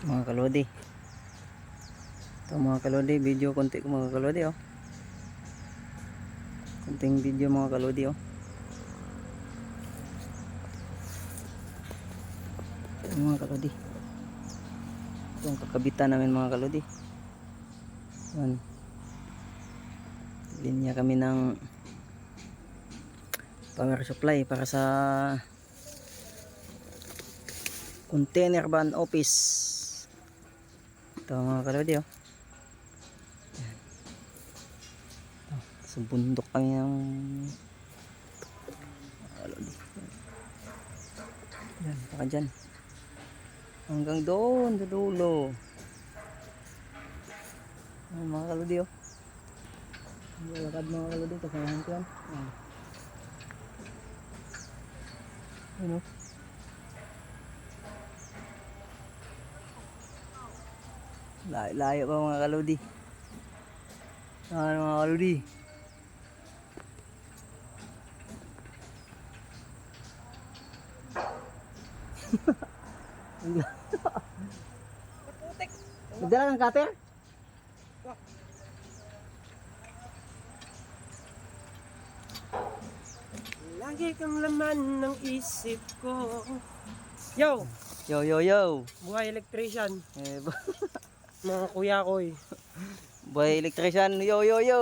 mga kalodi. Ito mga kalodi, video konti ko mga kalodi oh. Konting video mga kalodi oh. Ito mga kalodi. Ito ang kakabitan namin mga kalodi. Yan. Linya kami ng power supply para sa container van office. Ito mga kalodi oh. Sa bundok kami ng kalodi. Yan, baka dyan. Hanggang doon, sa dulo. Ayan, mga kalodi oh. Lakad mga kalodi, kasamahan ko yan. Ayan oh. Layo pa mga kalodi. Ayan mga kalodi. Nagdala ng cutter? Lagi kang laman ng isip ko. Yo! Yo yo yo. Buhay electrician. Eh, Mga kuya ko eh. boy electrician. Yo yo yo.